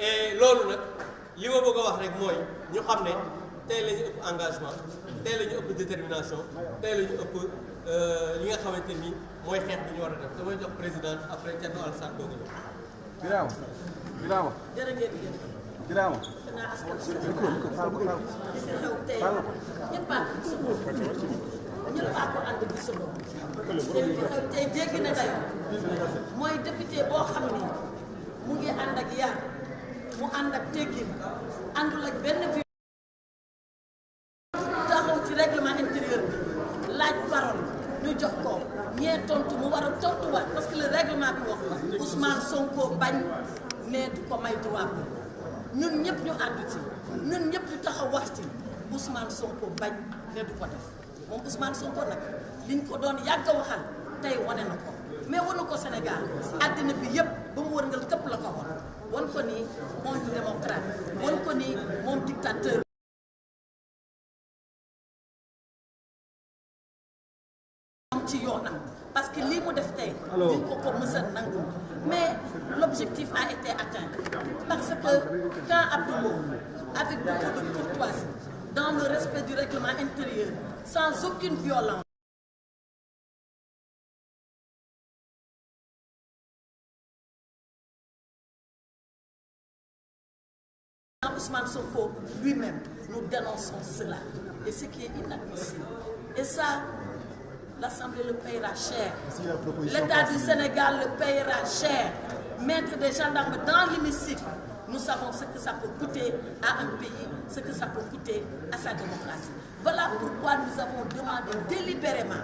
et loolu nag li ma bëgg a wax rek mooy ñu xam ne tey la ñu ëpp engagement tey la ñu ëpp détermination tey la ñu ëpp li nga xamante ni mooy xeex bi ñu war a def damay jox président après Thierno Alassane Dogo ñëw. Birama. jërë ngeen jëf. Birama. xanaa askan wi li fi xew tey ñëpp a ko gisandoo ñëpp a ko ànd gisandoo te li fi xew tey jéggi na dayoo mooy député boo xam ni mu ngi ànd ak yar mu ànd ak teggin àndul ak benn vi taxaw ci règlement intérieur bi laaj parole ñu jox ko ñee tontu mu war a tontuwaat parce que le règlement bi wax Ousmane Sonko bañ ne du ko may droit bi ñun ñëpp ñu àddu ci ñun ñëpp ñu taxaw wax ci Ousmane Sonko bañ ne du ko def moom Ousmane Sonko nag liñ ko doon yàgg a waxal tey wane na ko mais wanu ko Sénégal àddina bi yëpp ba mu wërngal këpp la ko wan ko ni moom du démocrate wan ko ni moom dictateur ci yoonam parce que lii mu def tey liñ ko mësa nangu mais l'objectif a été atteint parce que quand Abdou Mbow avec beaucoup de courtoisie dans le respect du règlement intérieur sans aucune violence Ousmane Sonko lui-même, nous dénonçons cela et ce qui est inadmissible et ça l'Assemblée le payera cher, l'État du Sénégal le payera cher. Mettre des gendarmes dans l'hémicycle, nous savons ce que ça peut coûter à un pays, ce que ça peut coûter à sa démocratie. Voilà pourquoi nous avons demandé délibérément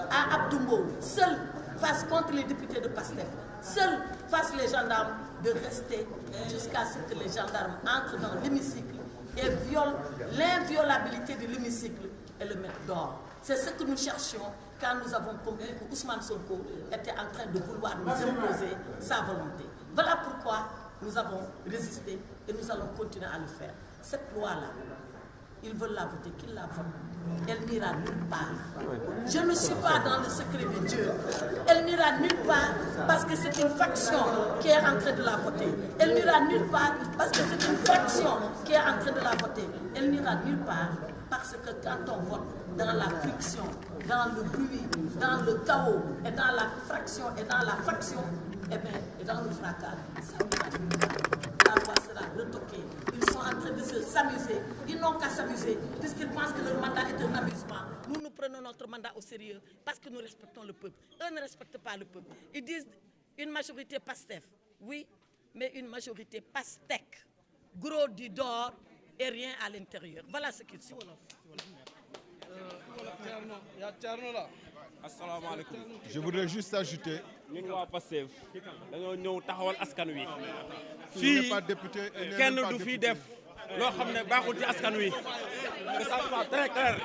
à Abdou Mbow, seul face contre les députés de PASTEF, seul face les gendarmes, de rester jusqu'à ce que les gendarmes entrent dans l'hémicycle et violent l'inviolabilité de l'hémicycle et le mettent dehors. C'est ce que nous cherchions quand nous avons compris que Ousmane Sonko était en train de vouloir nous imposer sa volonté. Voilà pourquoi nous avons résisté et nous allons continuer à le faire. Cette loi-là, ils veulent la voter, qu'ils la votent. Elle n'ira nulle part. Je ne suis pas dans le secret de Dieu. Elle n'ira nulle part parce que c'est une faction qui est en train de la voter. Elle n'ira nulle part parce que c'est une faction qui est en train de la voter. Elle n'ira nulle part parce que quand on vote dans la friction, dans le bruit, dans le chaos, et dans la fraction, et dans la faction, et dans le fracas, ça n'ira nulle part. La loi sera retoquée. Ils sont en train de s'amuser. Ils n'ont qu'à s'amuser puisqu'ils pensent que leur mandat est un amusement. Nous prenons notre mandat au sérieux parce que nous respectons le peuple. Eux ne respectent pas le peuple. Ils disent une majorité PASTEF. Oui, mais une majorité PASTEC. Gros du dehors et rien à l'intérieur. Voilà ce qu'ils sont. Je voudrais juste ajouter. ñun waa Pastef dañoo ñëw taxawal askan wi. Fii fii kenn du fi def loo xam ne baaxul ci askan wi. que ça soit très clair.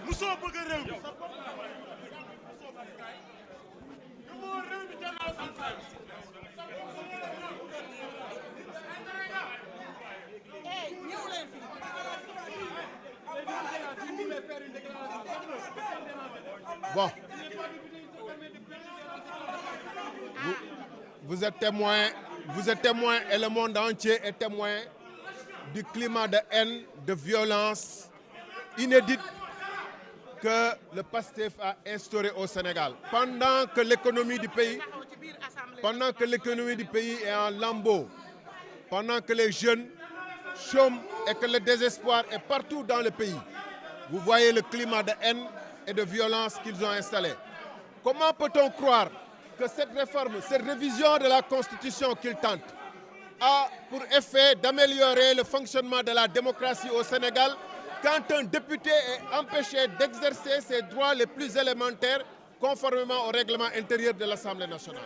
musoo bëgg réew mi Bon. Vous êtes témoin et le monde entier est témoin du climat de haine, de violence inédite que le PASTEF a instauré au Sénégal. Pendant que l'économie du pays est en lambeaux, pendant que les jeunes chôment et que le désespoir est partout dans le pays, vous voyez le climat de haine et de violence qu'ils ont installé. Comment peut-on croire que cette réforme, cette révision de la Constitution qu'il tente, a pour effet d'améliorer le fonctionnement de la démocratie au Sénégal quand un député est empêché d'exercer ses droits les plus élémentaires conformément au règlement intérieur de l'Assemblée nationale.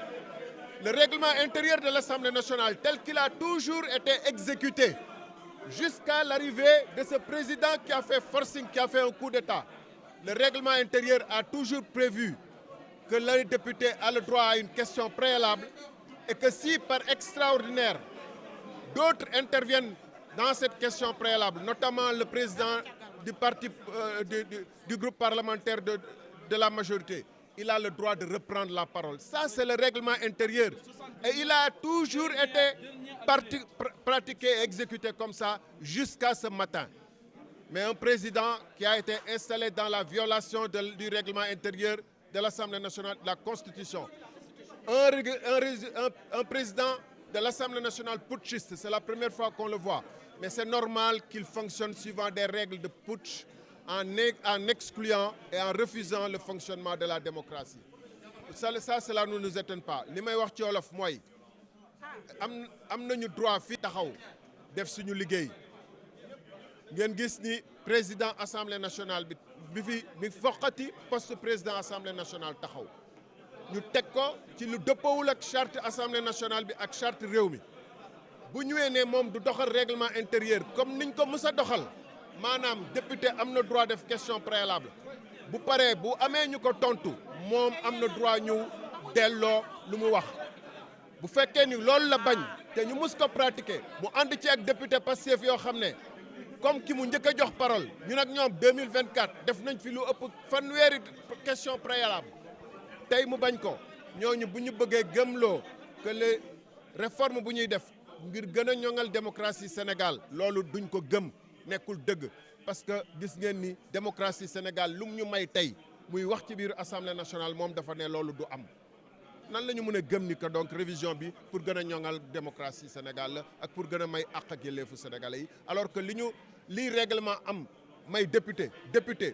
Le règlement intérieur de l'Assemblée nationale, tel qu'il a toujours été exécuté jusqu'à l'arrivée de ce président qui a fait forcing, qui a fait un coup d'État, le règlement intérieur a toujours prévu que le député a le droit à une question préalable et que si par extraordinaire, d'autres interviennent dans cette question préalable, notamment le président du groupe parlementaire de la majorité, il a le droit de reprendre la parole. Ça, c'est le règlement intérieur. Et il a toujours été pratiqué et exécuté comme ça jusqu'à ce matin. Mais un président qui a été installé dans la violation du règlement intérieur de l'Assemblée nationale, de la Constitution, un président de l'Assemblée nationale putschiste, c'est la première fois qu'on le voit. Mais c'est normal qu'il fonctionne suivant des règles de putsch en excluant et en refusant le fonctionnement de la démocratie. Ça, cela ne nous étonne pas. Li may wax ci wolof mooy am nañu droit fii taxaw def suñu liggéey ngeen gis ni président Assemblée nationale bi foqati poste président Assemblée nationale taxaw ñu teg ko ci lu dëppoowul ak charte Assemblée nationale bi ak charte réew mi bu ñëwee ne moom du doxal règlement intérieur comme niñ ko mës a doxal maanaam député am na droit def question préalable bu paree bu amee ñu ko tontu moom am na droit ñu delloo lu mu wax bu fekkee ni loolu la bañ te ñu mus ko pratiquer mu ànd ci ak député Pastef yoo xam ne comme ki mu njëkk a jox parole ñu nag ñoom 2024 def nañ fi lu ëpp fanweeri question préalable tey mu bañ ko ñooñu bu ñu bëggee gëmloo que les réformes bu ñuy def ngir gën a ñoŋal démocratie Sénégal loolu duñ ko gëm nekkul dëgg parce que gis ngeen ni démocratie Sénégal lu mu ñu may tey muy wax ci biir Assemblée nationale moom dafa ne loolu du am nan la ñu mën a gëm ni que donc révision bi pour gën a ñoŋal démocratie Sénégal la ak pour gën a may àq ak yelleefu sénégalais yi alors que lii règlement am may député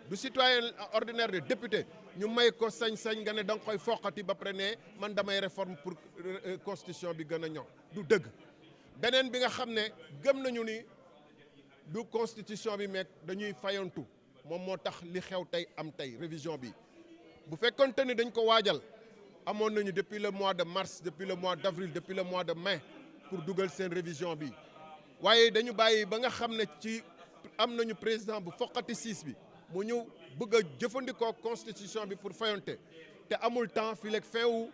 du citoyen ordinaire de député ñu may ko sañ-sañ nga ne da nga koy foqati ba pare ne man damay réforme pour constitution bi gën a ñoŋ du dëgg beneen bi nga xam ne gëm nañu ni du constitution bi meeg dañuy fayantu moom moo tax li xew tey am tey révision bi bu fekkonte ni dañ ko waajal amoon nañu depuis le mois de mars depuis le mois d'avril depuis le mois de mai pour dugal seen révision bi waaye dañu bàyyi ba nga xam ne ci am nañu président bu foqati siis bi mu ñëw bëgg a jëfandikoo constitution bi pour fayonte te amul temps fii leeg fin wu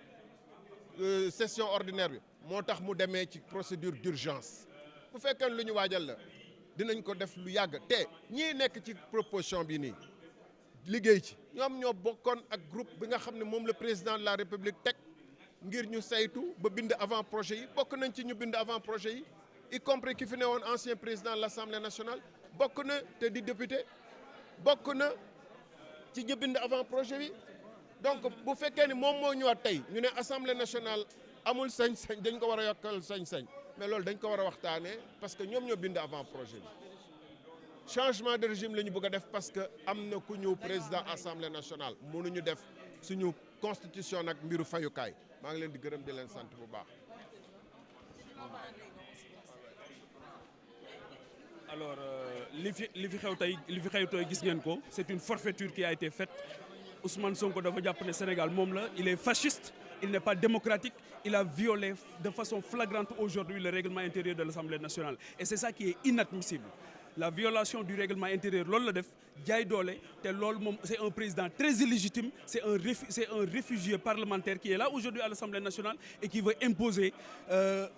session ordinaire bi moo tax mu demee ci procédure d'urgence bu fekkee lu ñu waajal la dinañ ko def lu yàgg te ñii nekk ci proposition bi nii liggéey ci ñoom ñoo bokkoon ak groupe bi nga xam ne moom le président de la république teg ngir ñu saytu ba bind avant projet yi bokk nañ ci ñu bind avant projet yi y compris ki fi ne woon ancien président de l'Assemblée nationale bokk na te di député bokk na ci ñu bind avant projet bi donc bu fekkee ni moom moo ñëwaat tey ñu ne Assemblée nationale amul sañ-sañ dañ ko war a yokkal sañ-sañ mais loolu dañ ko war a waxtaanee parce que ñoom ñoo bind avant projet bi changement de régime la ñu bëgg a def parce que am na ku ñëw président Assemblée nationale mënuñu def suñu constitution nag mbiru fayukaay maa ngi leen di gërëm di leen sant bu baax. Alors li fi xew tey gis ngeen ko c'est une forfaiture qui a été faite Ousmane Sonko dafa jàpp ne Sénégal moom la il est fasciste il n'est pas démocratique il a violé de façon flagrante aujourd'hui le règlement intérieur de l'Assemblée nationale et c'est ça qui est inadmissible la violation du règlement intérieur loolu la def jaay doole te loolu moom c'est un président très illégitime c'est un réfugié parlementaire qui est là aujourd'hui à l'Assemblée nationale et qui veut imposer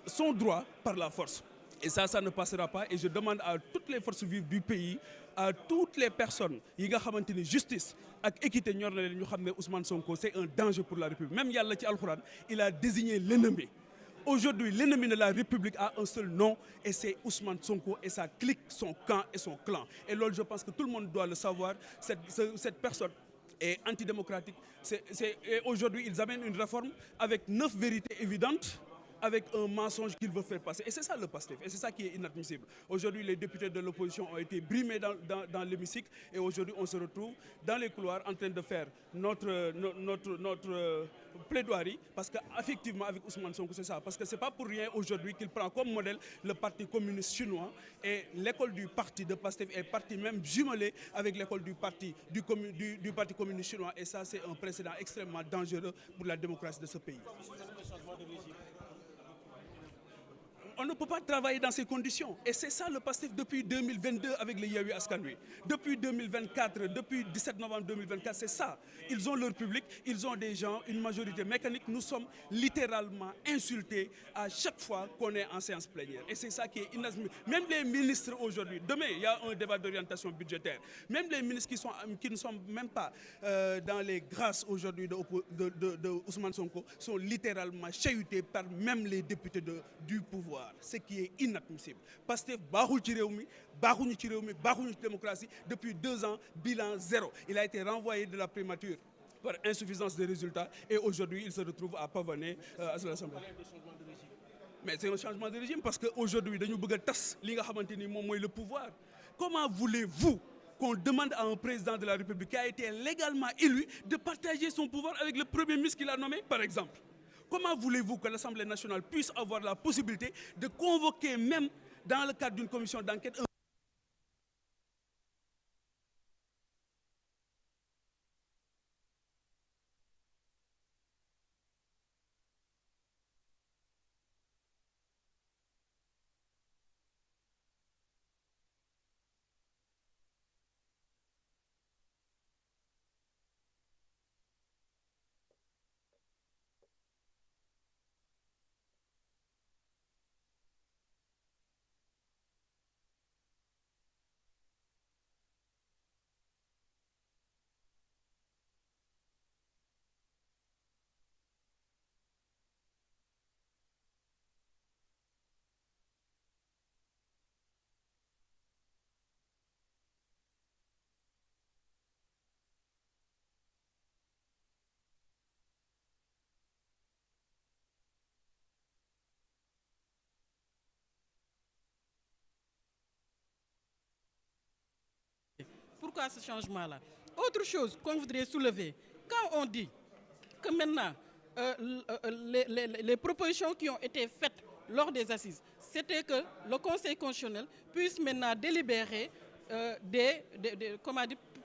son droit par la force. Et ça ne passera pas et je demande à toutes les forces vives du pays à toutes les personnes yi nga xamante ni justice ak équité ñor na leen ñu xam ne Ousmane Sonko c'est un danger pour la République même yàlla ci alxuraan il a désigné l'ennemi. Aujourd'hui l'ennemi de la République a un seul nom et c'est Ousmane Sonko et sa clique, son camp et son clan. Et loolu je pense que tout le monde doit le savoir cette personne est antidémocratique et aujourd'hui ils amènent une réforme avec 9 vérités évidentes avec un mensonge qu'il veut faire passer. Et c'est ça le PASTEF, et c'est ça qui est inadmissible. Aujourd'hui, les députés de l'opposition ont été brimés dans l'hémicycle, et aujourd'hui, on se retrouve dans les couloirs en train de faire notre plaidoirie, parce qu'effectivement, avec Ousmane Sonko, c'est ça. Parce que c'est pas pour rien aujourd'hui qu'il prend comme modèle le Parti communiste chinois, et l'école du parti de PASTEF est partie même jumelée avec l'école du Parti communiste chinois, et ça, c'est un précédent extrêmement dangereux pour la démocratie de ce pays. On ne peut pas travailler dans ces conditions. Et c'est ça le PASTEF depuis 2022 avec le Yewwi Askan Wi. Depuis 2024, depuis 17 novembre 2024, c'est ça. Ils ont leur public, ils ont des gens, une majorité mécanique. Nous sommes littéralement insultés à chaque fois qu'on est en séance plénière. Et c'est ça qui est inadmissible. Même les ministres aujourd'hui, demain, il y a un débat d'orientation budgétaire. Même les ministres qui ne sont même pas dans les grâces aujourd'hui de Ousmane Sonko sont littéralement chahutés par même les députés du pouvoir. Ce qui est inadmissible. Pastef baaxul ci réew mi baaxuñu ci réew mi baaxuñu ci démocratie depuis 2 ans, bilan 0. Il a été renvoyé de la primature par insuffisance de résultats et aujourd'hui il se retrouve à pavaner à l'Assemblée. Mais c'est un changement de régime parce qu'aujourd'hui dañu bëgg a tas li nga xamante ni moom mooy le pouvoir. Comment voulez-vous qu'on demande à un président de la République qui a été légalement élu de partager son pouvoir avec le premier ministre qu'il a nommé, par exemple? Comment voulez-vous que l'Assemblée nationale puisse avoir la possibilité de convoquer, même dans le cadre d'une commission d'enquête, Pourquoi ce changement-là? Autre chose qu'on voudrait soulever, quand on dit que maintenant, les propositions qui ont été faites lors des assises, c'était que le Conseil constitutionnel puisse maintenant délibérer,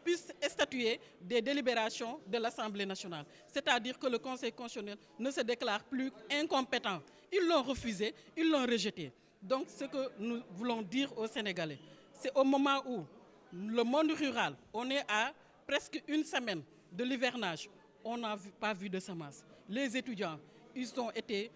puisse statuer des délibérations de l'Assemblée nationale. C'est-à-dire que le Conseil constitutionnel ne se déclare plus incompétent. Ils l'ont refusé, ils l'ont rejeté. Donc, ce que nous voulons dire aux Sénégalais, c'est au moment où le monde rural, on est à presque une semaine de l'hivernage, on n'a pas vu de semences. Les étudiants, ils ont été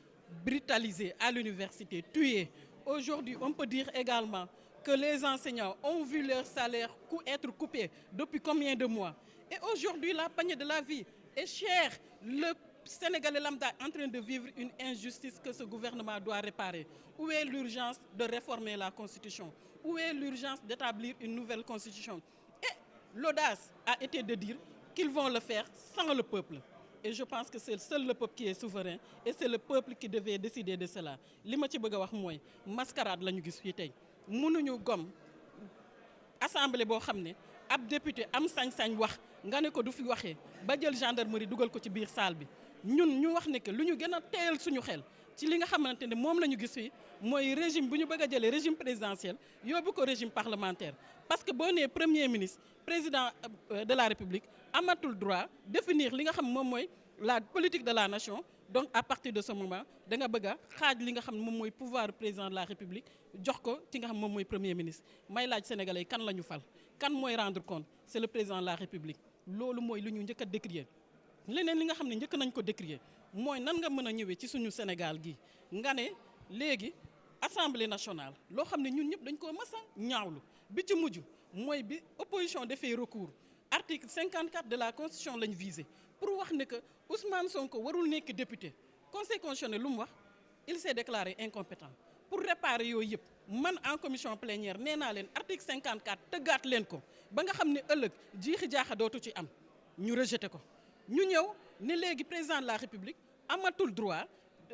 brutalisés à l'université, tués. Aujourd'hui, on peut dire également que les enseignants ont vu leur salaire être coupé depuis combien de mois. Et aujourd'hui, la panier de la vie est chère. Le Sénégalais lambda est en train de vivre une injustice que ce gouvernement doit réparer. Où est l'urgence de réformer la Constitution? Où est l'urgence d'établir une nouvelle Constitution? Et l'audace a été de dire qu'ils vont le faire sans le peuple. Et je pense que c'est seul le peuple qui est souverain et c'est le peuple qui devait décider de cela. Li ma ci bëgg a wax mooy mascarade la ñu gis fii tey mënuñu gom assemblée boo xam ne ab député am sañ-sañ wax nga ne ko du fi waxee ba jël gendarmerie dugal ko ci biir salle bi ñun ñu wax ne que lu ñu gën a teyal suñu xel ci li nga xamante ne moom la ñu gis fii mooy régime bu ñu bëgg a jëlee régime présidentiel yóbbu ko régime parlementaire. Parce que boo nee premier ministre président de la République amatul droit définir li nga xam moom mooy la politique de la nation. Donc à partir de ce moment da nga bëgg a xaaj li nga xam ne moom mooy pouvoir président de la République jox ko ci nga xam moom mooy premier ministre. May laaj sénégalais yi kan la ñu fal kan mooy rendre compte c'est le président de la République. Loolu mooy lu ñu njëkk a décrier leneen li nga xam ne njëkk nañ ko décrier mooy nan nga mën a ñëwee ci suñu Sénégal gi nga ne léegi assemblée nationale loo xam ne ñun ñëpp dañ koo mas a ñaawlu bi ci mujj mooy bi opposition defee recours article 54 de la constitution lañ visé pour wax ne que Ousmane Sonko warul nekk député. Conseil constitutionnel lu mu wax il s'est déclaré incompétent pour réparer yooyu yëpp man en commission plénière nee naa leen article 54 tëggaat leen ko ba nga xam ne ëllëg jiixi jaaxa dootu ci am ñu rejeté ko ñu ñëw ne léegi président de la République amatul droit